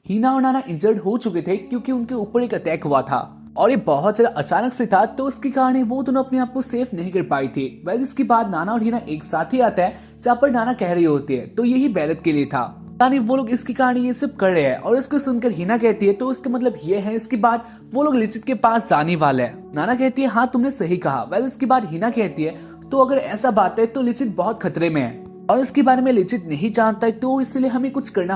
हीना और नाना इंजर्ड हो चुके थे क्योंकि उनके ऊपर एक अटैक हुआ था और ये बहुत ज्यादा अचानक से था, तो उसके कारण वो दोनों अपने आप को सेफ नहीं कर पाई थी। वैसे इसके बाद नाना और हीना एक साथ ही आता है जहाँ पर नाना कह रही होती है तो यही बैरत के लिए था, यानी वो लोग इसके कारण ये सब कर रहे हैं। और इसको सुनकर हीना कहती है तो इसका मतलब ये है इसके बाद वो लोग लिचित के पास जाने वाले हैं। नाना कहती है हाँ तुमने सही कहा। वैसे इसके बाद हीना कहती है तो अगर ऐसा बात है तो लिचित बहुत खतरे में है और इसके बारे में लिचित नहीं जानता है, तो इसलिए हमें कुछ करना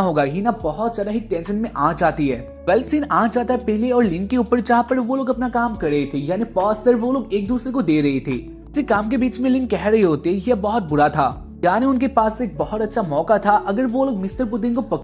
होगा। हीना बहुत ज्यादा ही टेंशन में आ जाती है। वेल सीन आ जाता है पहले और लिन के ऊपर जहाँ पर वो लोग अपना काम कर रहे थे, यानी पोस्टर वो लोग एक दूसरे को दे रहे थे। इसी काम के बीच में लिन कह रही होती है यह बहुत बुरा था, यानी उनके पास एक बहुत अच्छा मौका था। अगर वो लोग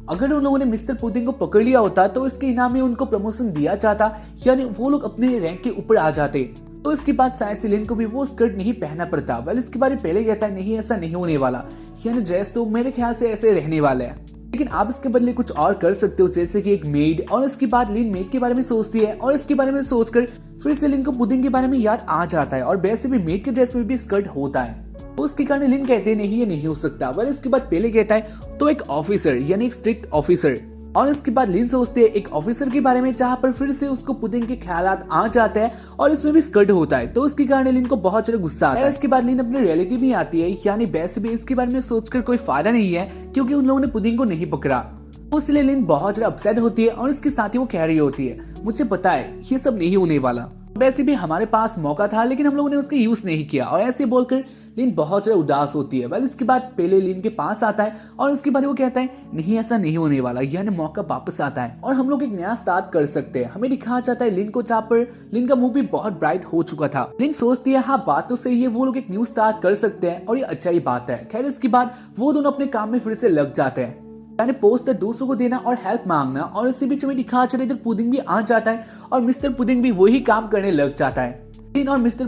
अगर उन लोगों ने मिस्टर पुडिंग को पकड़ लिया होता तो इसके इनाम में उनको प्रमोशन दिया जाता, यानी वो लोग अपने रैंक के ऊपर आ जाते। तो इसके बाद शायद से लिन को भी वो स्कर्ट नहीं पहनना पड़ता। वेल इसके बारे में पहले कहता है नहीं ऐसा नहीं होने वाला, यानी ड्रेस तो मेरे ख्याल से ऐसे रहने वाला है, लेकिन आप इसके बदले कुछ और कर सकते हो जैसे कि एक मेड। और इसके बाद लिन मेड के बारे में सोचती है और इसके बारे में सोचकर फिर से लिन को पुडिंग के बारे में याद आ जाता है और वैसे भी मेड के ड्रेस में भी स्कर्ट होता है। तो उसके कारण लिन कहते हैं नहीं ये नहीं हो सकता। वेल इसके बाद पहले कहता है तो एक ऑफिसर यानी एक स्ट्रिक्ट ऑफिसर। और इसके बाद लिन सोचते है एक ऑफिसर के बारे में जहाँ पर फिर से उसको पुडिंग के ख्यालात आ जाते हैं और इसमें भी स्कर्ट होता है, तो उसके कारण लिन को बहुत ज्यादा गुस्सा आता है। इसके बाद लिन अपनी रियलिटी में आती है, यानी वैसे भी इसके बारे में सोचकर कोई फायदा नहीं है क्योंकि उन लोगों ने पुडिंग को नहीं पकड़ा। तो इसलिए लिन बहुत ज्यादा अपसेट होती है और इसके साथ ही वो कह रही होती है मुझे पता है ये सब नहीं होने वाला, वैसे भी हमारे पास मौका था लेकिन हम लोगों ने उसका यूज नहीं किया। और ऐसे बोलकर लिन बहुत ज्यादा उदास होती है। वेल इसके बाद पहले लिन के पास आता है और इसके बाद वो कहता है नहीं ऐसा नहीं होने वाला, यानी मौका वापस आता है और हम लोग एक नया स्टार्ट कर सकते हैं। हमें दिखाया जाता है लिन को जहाँ पर लिन का मुंह भी बहुत ब्राइट हो चुका था। लिन सोचती है हाँ बात तो सही है, वो लोग एक न्यू स्टार्ट कर सकते हैं और ये अच्छा ही बात है। खैर इसके बाद वो दोनों अपने काम में फिर से लग जाते हैं, यानी पोस्टर दूसरों को देना और हेल्प मांगना। और इसी बीच में दिखा चले इधर पुडिंग भी आ जाता है और मिस्टर पुडिंग भी वही काम करने लग जाता है। लिन और मिस्टर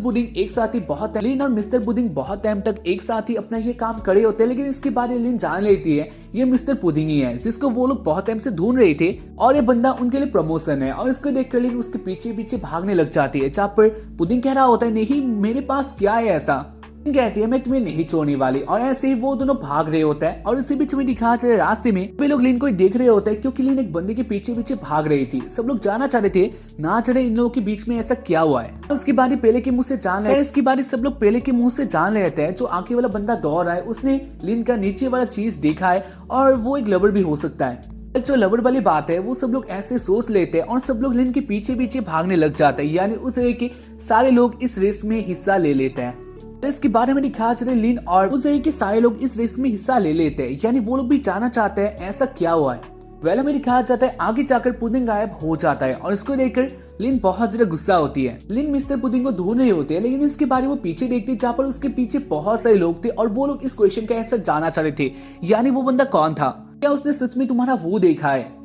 पुडिंग बहुत टाइम तक एक साथ ही अपना ये काम करे होते हैं, लेकिन इसके बाद लिन जान लेती है ये मिस्टर पुडिंग ही है जिसको वो लोग बहुत टाइम से ढूंढ रहे थे और ये बंदा उनके लिए प्रमोशन है। और इसको देखकर लिन उसके पीछे पीछे भागने लग जाती है, जहाँ पर पुडिंग कह रहा होता है नहीं मेरे पास क्या है ऐसा, कहती है मैं तुम्हें नहीं छोड़ने वाली। और ऐसे ही वो दोनों भाग रहे होता है और इसी बीच में दिखा चले रास्ते में वे लोग लिन को देख रहे होते हैं क्योंकि लिन एक बंदे के पीछे पीछे भाग रही थी। सब लोग जाना चाह रहे थे ना चले इन लोगों के बीच में ऐसा क्या हुआ है। उसके बाद पहले के मुंह से जान रहे इसके बाद सब लोग पहले के मुंह से जान लेते हैं जो आगे वाला बंदा दौड़ रहा है उसने लिन का नीचे वाला चीज देखा है और वो एक लवर भी हो सकता है। जो लवर वाली बात है वो सब लोग ऐसे सोच लेते हैं और सब लोग लिन के पीछे पीछे भागने लग जाते हैं, यानी उस जगह के सारे लोग इस रेस में हिस्सा ले लेते हैं। इसके बारे में दिखा चले लिन और उस जगह के सारे लोग इस रेस में हिस्सा ले लेते हैं, यानी वो लोग भी जानना चाहते हैं ऐसा क्या हुआ है। वेल हमें दिखाया जाता है आगे जाकर पुडिंग गायब हो जाता है और इसको देखकर लिन बहुत ज्यादा गुस्सा होती है। लिन मिस्टर पुडिंग को ढूंढ रहे होते हैं, लेकिन इसके बारे वो पीछे देखती है जहाँ पर उसके पीछे बहुत सारे लोग थे और वो लोग इस क्वेश्चन का आंसर जानना चाह रहे थे, यानी वो बंदा कौन था, क्या उसने सच में तुम्हारा वो देखा है।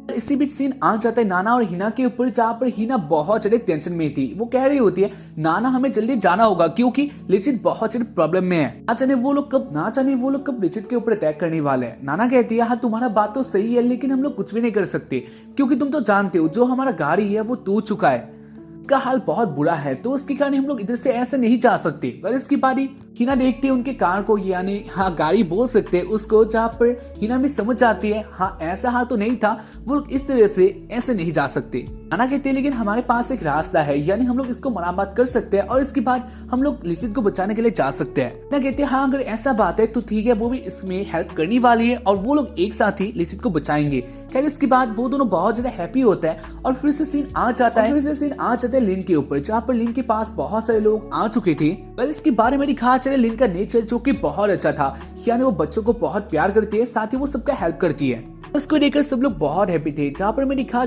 इसी बीच सीन आ जाता है नाना और हीना के ऊपर, जहाँ पर हीना बहुत ज्यादा टेंशन में थी। वो कह रही होती है नाना हमें जल्दी जाना होगा क्योंकि लिचित बहुत ज्यादा प्रॉब्लम में है, ना जाने वो लोग कब लिचित के ऊपर अटैक करने वाले हैं। नाना कहती है हाँ तुम्हारा बात तो सही है लेकिन हम लोग कुछ भी नहीं कर सकते क्योंकि तुम तो जानते हो जो हमारा गाड़ी है वो टूट चुका है, उसका हाल बहुत बुरा है, तो उसके कारण हम लोग इधर से ऐसे नहीं जा सकते। पर इसकी बारी हीना देखती है उनके कार को, यानी हाँ गाड़ी बोल सकते हैं उसको, जहाँ पर हीना भी समझ जाती है हाँ ऐसा हाल तो नहीं था, वो लोग इस तरह से ऐसे नहीं जा सकते। नाना कहते हैं लेकिन हमारे पास एक रास्ता है, यानी हम लोग इसको मरामत कर सकते हैं और इसके बाद हम लोग लिचित को बचाने के लिए जा सकते हैं। ना कहते हैं हाँ अगर ऐसा बात है तो ठीक है, वो भी इसमें हेल्प करने वाली है और वो लोग एक साथ ही लिचित को बचाएंगे। खैर इसके बाद वो दोनों बहुत ज्यादा हैप्पी होता है और फिर से सीन आ जाता है लिन के ऊपर, जहाँ पर लिन के पास बहुत सारे लोग आ चुके थे। वेल इसके बारे में दिखा चले लिन का नेचर जो कि बहुत अच्छा था, यानी वो बच्चों को बहुत प्यार करती है, साथ ही वो सबका हेल्प करती है। उसको देखकर सब लोग बहुत हैप्पी थे। जहाँ पर हमें दिखा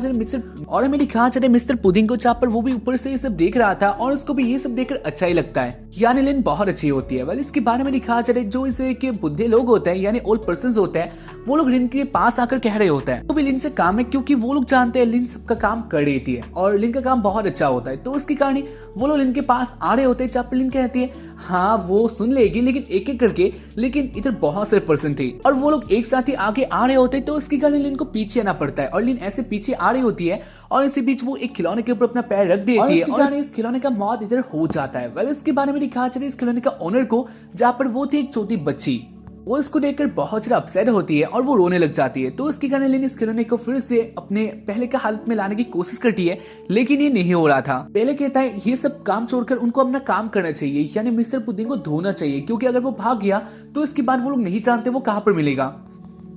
चले मिस्टर पुडिंग को, जहाँ पर वो भी ऊपर से ये सब देख रहा था और उसको भी ये सब देखकर अच्छा ही लगता है, यानी लिन बहुत अच्छी होती है। वेल इसके बारे में दिखा चले जो इसे के बुद्धे लोग होते हैं यानी ओल्ड पर्सन होते हैं, वो लोग लिन के पास आकर कह रहे होते हैं तो भी लिन से काम है क्योंकि वो लोग जानते हैं लिन सबका काम कर रही है और लिन का काम बहुत अच्छा होता है, तो उसके कारण वो लोग लिन के पास आ रहे होते हैं। जहाँ पर लिन कहती है हाँ वो सुन लेगी लेकिन एक एक करके, लेकिन इधर बहुत सारे पर्सन थे और वो लोग एक साथ ही आगे आ रहे होते हैं, तो उसके कारण लिन को पीछे आना पड़ता है और लिन ऐसे पीछे आ रही होती है और इसी बीच वो एक खिलौने के ऊपर अपना पैर रख देती है और इस खिलौने का मौत इधर हो जाता है। वेल इसके बारे में दिखा चले इस खिलौने का ओनर को, जहाँ पर वो थी एक छोटी बच्ची वो इसको देखकर बहुत ज्यादा अपसेट होती है और वो रोने लग जाती है। तो उसके कारण लिन इस खिलौने को फिर से अपने पहले के हालत में लाने की कोशिश करती है, लेकिन ये नहीं हो रहा था। पहले कहता है ये सब काम छोड़कर उनको अपना काम करना चाहिए, यानी मिस्टर पुडिंग को ढूंढना चाहिए, क्योंकि अगर वो भाग गया तो इसके बाद वो लोग नहीं जानते वो कहाँ पर मिलेगा,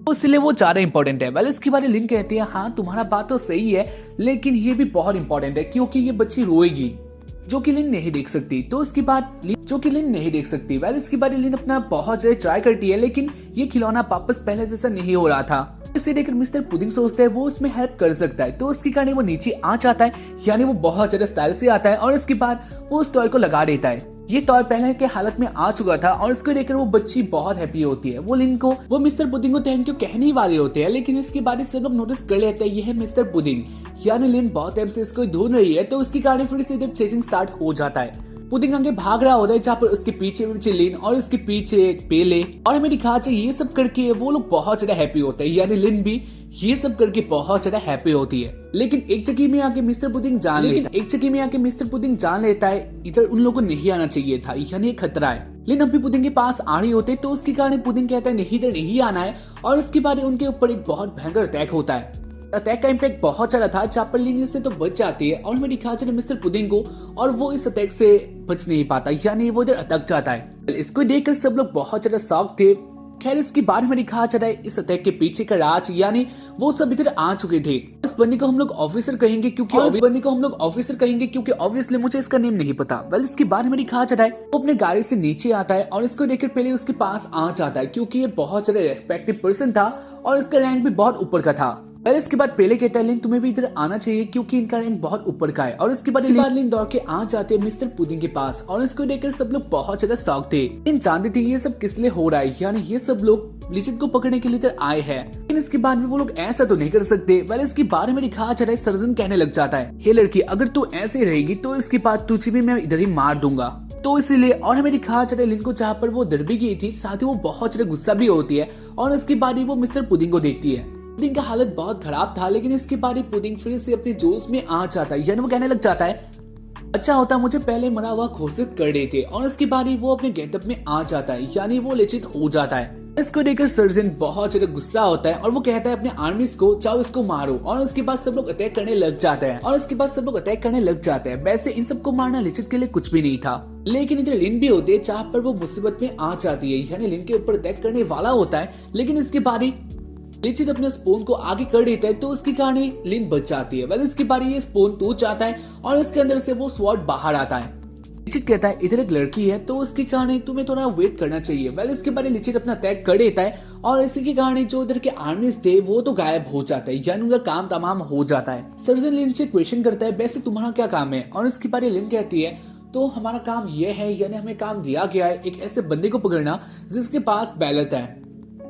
तो इसलिए वो ज्यादा इंपॉर्टेंट है। वेल इसके बारे लिन कहती है हाँ तुम्हारा बात तो सही है, लेकिन ये भी बहुत इंपॉर्टेंट है क्योंकि ये बच्ची रोएगी जो कि लिन नहीं देख सकती। तो उसके बाद वेल इसके बाद लिन अपना बहुत ज्यादा ट्राई करती है, लेकिन ये खिलौना वापस पहले जैसा नहीं हो रहा था। इसे देखकर मिस्टर पुडिंग सोचता है वो उसमें हेल्प कर सकता है, तो उसके कारण वो नीचे आ जाता है, यानी वो बहुत ज्यादा स्टाइल से आता है और इसके बाद वो उस टॉय को लगा देता है। ये टॉय पहले के हालत में आ चुका था और इसको देखकर वो बच्ची बहुत हैप्पी होती है। वो मिस्टर पुडिंग को थैंक यू कहने ही वाले होते हैं, लेकिन इसके बाद सब लोग नोटिस कर लेते हैं ये है मिस्टर पुडिंग, यानी लिन बहुत टाइम से इसको ढूंढ रही है। तो उसके कारण फिर से इधर चेजिंग स्टार्ट हो जाता है। पुडिंग आगे भाग रहा होता है, जहाँ पर उसके पीछे लिन और उसके पीछे एक पेले, और हमें दिखा ये सब करके वो लोग बहुत ज्यादा हैप्पी होते हैं, यानी लिन भी ये सब करके बहुत ज्यादा हैप्पी होती है। लेकिन एक जगह में आके मिस्टर पुडिंग जान लेता है इधर उन लोगों को नहीं आना चाहिए था, यानी एक खतरा है। लिन अभी पुडिंग के पास आ रही होते तो उसके कारण पुडिंग कहता है नहीं इधर नहीं आना है, और उसके बाद उनके ऊपर एक बहुत भयंकर अटैक होता है। अटैक का इम्पैक्ट बहुत ज्यादा था, जहाँ पर लिन इससे तो बच जाती है और हमें दिखा मिस्टर पुडिंग को, और वो इस अटैक से बच नहीं पाता, यानी वो इधर अटक जाता है। इसको देखकर सब लोग बहुत ज्यादा शॉक थे। खैर इसके बाद में दिखा जा रहा है इस अटैक के पीछे का राज, यानी वो सब इधर आ चुके थे। इस बंदी को हम लोग ऑफिसर कहेंगे क्योंकि ऑब्वियसली मुझे इसका नेम नहीं पता। वेल इसके बाद में दिखा जा रहा है वो अपने गाड़ी से नीचे आता है और इसको देखकर पहले उसके पास आ जाता है, क्योंकि ये बहुत ज्यादा रेस्पेक्टेड पर्सन था और इसका रैंक भी बहुत ऊपर का था। पहले इसके बाद पहले कहता है लिन तुम्हें भी इधर आना चाहिए क्योंकि इनका रैंक बहुत ऊपर का है, और इसके बाद लिन दौड़ के आ जाते हैं मिस्टर पुडिंग के पास, और इसको देखकर सब लोग बहुत ज्यादा शॉक थे। लिन जानते थे ये सब किस लिए हो रहा है, यानी ये सब लोग लिचित को पकड़ने के लिए इधर आए हैं, लेकिन इसके बाद भी वो लोग ऐसा तो नहीं कर सकते। पहले इसके बारे में दिखाया जा रहा है सर्जन कहने लग जाता है हे लड़की अगर तू ऐसे रहेगी तो इसके बाद तुझे भी मैं इधर ही मार दूंगा। तो इसीलिए और हमें दिखाया जा रहा है लिन को जहाँ पर वो डर भी गई थी, साथ ही वो बहुत ज्यादा गुस्सा भी होती है, और इसके बाद ही वो मिस्टर पुडिंग को देखती है। पुडिंग का हालत बहुत खराब था, लेकिन इसके बाद ही पुडिंग फिर से अपने जोश में आ जाता है, यानी वो कहने लग जाता है अच्छा होता मुझे पहले मरा हुआ घोषित कर देते, और इसके बाद ही वो अपने गेटअप में आ जाता है, यानी वो लिचित हो जाता है। इसको देखकर सर्जन बहुत ज्यादा गुस्सा होता है और वो कहता है अपने आर्मीज को जाओ इसको मारो, और उसके बाद सब लोग अटैक करने लग जाते हैं। वैसे इन सबको मारना लिचित के लिए कुछ भी नहीं था, लेकिन इधर लिन भी होते हैं जहाँ पर वो मुसीबत में आ जाती है, यानी लिन के ऊपर अटैक करने वाला होता है, लेकिन इसके बाद ही लिचित अपने स्पून को आगे कर देता है, तो उसके कारण लिन बच जाती है। वेल इसके बाद ये स्पून टूट जाता है और इसके अंदर से वो स्वॉर्ड बाहर आता है। लिचित कहता है इधर एक लड़की है तो उसके कारण तुम्हें थोड़ा वेट करना चाहिए। वेल इसके बाद लिचित अपना अटैक कर देता है और इसी के कारण जो इधर के आर्मीज थे वो तो गायब हो जाता है, यानी उनका काम तमाम हो जाता है। सर्जन लिन से क्वेश्चन करता है वैसे तुम्हारा क्या काम है, और इसके बाद लिन कहती है तो हमारा काम यह है, यानी हमें काम दिया गया है एक ऐसे बंदे को पकड़ना जिसके पास बैलेट है।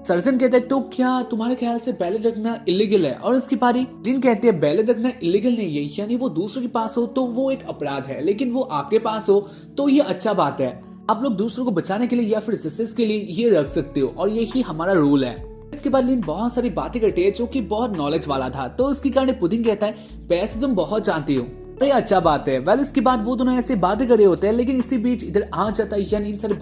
सर्जन कहता है तो क्या तुम्हारे ख्याल से बैलेट रखना इलीगल है, और इसके बाद लिन कहते हैं बैलेट रखना इलीगल नहीं है, यानी वो दूसरों के पास हो तो वो एक अपराध है, लेकिन वो आपके पास हो तो ये अच्छा बात है। आप लोग दूसरों को बचाने के लिए या फिर जस्टिस के लिए ये रख सकते हो, और यही हमारा रूल है। इसके बाद लिन बहुत सारी बातें करते हैं जो कि बहुत नॉलेज वाला था, तो उसके कारण पुडिंग कहता है वैसे तुम बहुत जानती हो, ये अच्छा बात है। वेल इसके बाद वो दोनों ऐसे बातें कर रहे होते हैं, लेकिन इसी बीच इधर आ जाता है, यानी इन सारी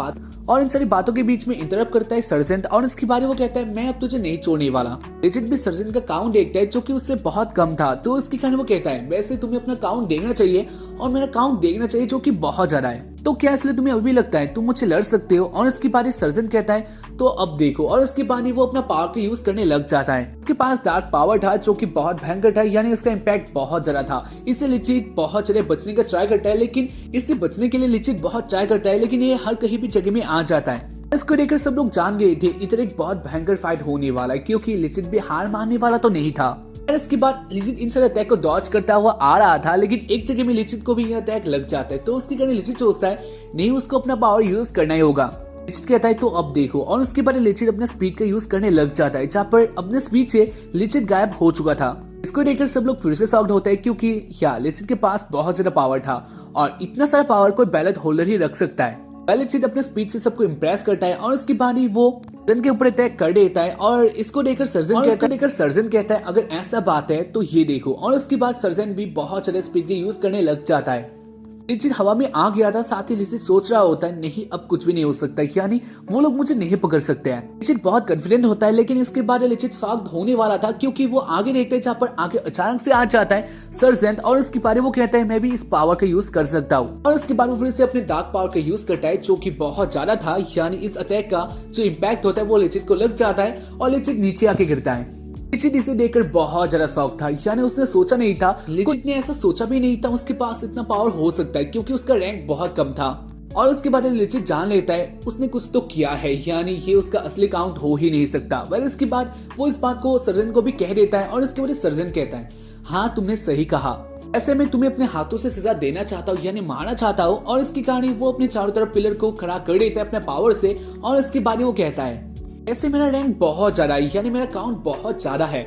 बातों के बीच में इंटरप्ट करता है सर्जन, और इसके बारे में वो कहता है मैं अब तुझे नहीं छोड़ने वाला। लिचित भी सर्जन का काउंट देखता है जो कि उससे बहुत कम था, तो उसके कारण वो कहता है वैसे तुम्हें अपना काउंट देखना चाहिए और मेरा काउंट देखना चाहिए जो कि बहुत ज्यादा है, तो क्या इसलिए तुम्हें अभी लगता है तुम मुझसे लड़ सकते हो। और इसके बाद सर्जन कहता है तो अब देखो, और इसके बाद वो अपना पावर का यूज करने लग जाता है। उसके पास डार्क पावर था जो कि बहुत भयंकर था, यानी इसका इम्पैक्ट बहुत ज्यादा था। इससे लिचित बहुत ज्यादा बचने का ट्राई करता है, लेकिन इससे बचने के लिए लिचित बहुत ट्राई करता है, लेकिन ये हर कहीं भी जगह में आ जाता है। इसको देखकर सब लोग जान गए थे इधर एक बहुत भयंकर फाइट होने वाला है, क्योंकि लिचित भी हार मानने वाला तो नहीं था। इसके बाद लिचित इन सारे अटैक को डॉज करता हुआ आ रहा था, लेकिन एक जगह में लिचित को भी यह अटैक लग जाता है, तो उसके कारण लिचित सोचता है नहीं उसको अपना पावर यूज करना ही होगा। लिचित कहता है तो अब देखो, और उसके बाद लिचित अपना स्पीड का यूज करने लग जाता है, जहाँ पर अपने स्पीड से लिचित गायब हो चुका था। इसको देखकर सब लोग फिर से शॉक्ड होते हैं, क्योंकि लिचित के पास बहुत ज्यादा पावर था, और इतना सारा पावर कोई बैलेट होल्डर ही रख सकता है। लिचित अपने स्पीड से सबको इम्प्रेस करता है, और उसके बाद ही वो सर्जन के ऊपर अटैक कर देता है, और इसको देखकर सर्जन कहता है अगर ऐसा बात है तो ये देखो, और उसके बाद सर्जन भी बहुत ज्यादा स्पीड यूज करने लग जाता है। लिचिट हवा में आ गया था। साथ ही लिचिट सोच रहा होता है नहीं अब कुछ भी नहीं हो सकता, यानी वो लोग मुझे नहीं पकड़ सकते हैं। लिचिट बहुत कॉन्फिडेंट होता है, लेकिन इसके बाद लिचिट शॉक्ड होने वाला था क्योंकि वो आगे देखते हैं जहाँ पर आगे अचानक से आ जाता है सर्जेंट और इसके बारे वो कहता है मैं भी इस पावर का यूज कर सकता हूँ। और इसके बाद वो फिर से अपने डार्क पावर का यूज करता है जो कि बहुत ज्यादा था, यानी इस अटैक का जो इम्पैक्ट होता है वो लिचिट को लग जाता है और लिचिट नीचे आके गिरता है। लिचिट इसे देखकर बहुत ज्यादा शॉक था, यानी उसने सोचा नहीं था, लिचिट ने ऐसा सोचा भी नहीं था उसके पास इतना पावर हो सकता है क्योंकि उसका रैंक बहुत कम था। और उसके बाद लिचिट जान लेता है उसने कुछ तो किया है, यानी ये उसका असली काउंट हो ही नहीं सकता। वह इसके बाद वो इस बात को सर्जन को भी कह देता है और इसके बाद सर्जन कहता है हाँ तुमने सही कहा, ऐसे में तुम्हें अपने हाथों से सजा देना चाहता हूँ यानी मारना चाहता हूँ। और इसके कारण वो अपने चारों तरफ पिलर को खड़ा कर देता है अपने पावर से और इसके बाद वो कहता है ऐसे मेरा रैंक बहुत ज्यादा है, यानी मेरा काउंट बहुत ज्यादा है,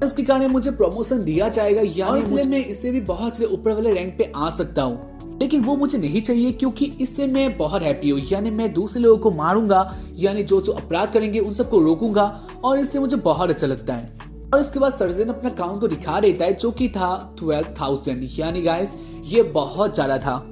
इसके कारण मुझे प्रमोशन दिया जाएगा, यानी इसलिए मैं इससे भी बहुत से ऊपर वाले रैंक पे आ सकता हूँ। लेकिन वो मुझे नहीं चाहिए क्योंकि इससे मैं बहुत हैप्पी हूँ, यानी मैं दूसरे लोगों को मारूंगा, यानी जो जो अपराध करेंगे उन सबको रोकूंगा और इससे मुझे बहुत अच्छा लगता है। और इसके बाद सर्जन अपना काउंट को दिखा देता है जो कि था 12,000, यानी गाइस ये बहुत ज्यादा था।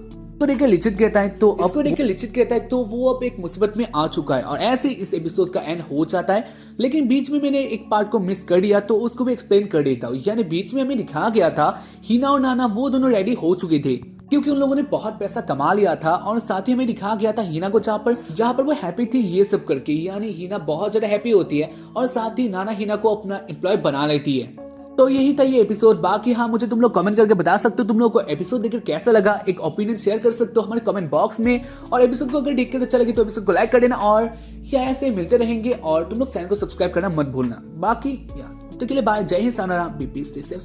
तो देखकर लिचिट कहता है तो वो अब एक मुसीबत में आ चुका है और ऐसे इस एपिसोड का एंड हो जाता है। लेकिन बीच में मैंने एक पार्ट को मिस कर दिया तो उसको भी एक्सप्लेन कर देता हूँ। यानी बीच में हमें दिखाया गया था हिना और नाना वो दोनों रेडी हो चुके थे क्योंकि उन लोगों ने बहुत पैसा कमा लिया था और साथ ही हमें दिखाया गया था हिना को जहाँ पर वो हैप्पी थी ये सब करके, यानी हिना बहुत ज्यादा हैप्पी होती है और साथ ही नाना हिना को अपना एम्प्लॉय बना लेती है। तो यही था ये एपिसोड। बाकी हाँ मुझे तुम लोग कमेंट करके बता सकते हो तुम लोगों को एपिसोड देखकर कैसा लगा, एक ओपिनियन शेयर कर सकते हो हमारे कमेंट बॉक्स में। और एपिसोड को अगर देखकर अच्छा लगे तो एपिसोड को लाइक कर देना और या ऐसे मिलते रहेंगे और तुम लोग चैनल को सब्सक्राइब करना मत भूलना। बाकी यार तो के लिए बाय, जय हिंद, sayonara, be peace, stay safe,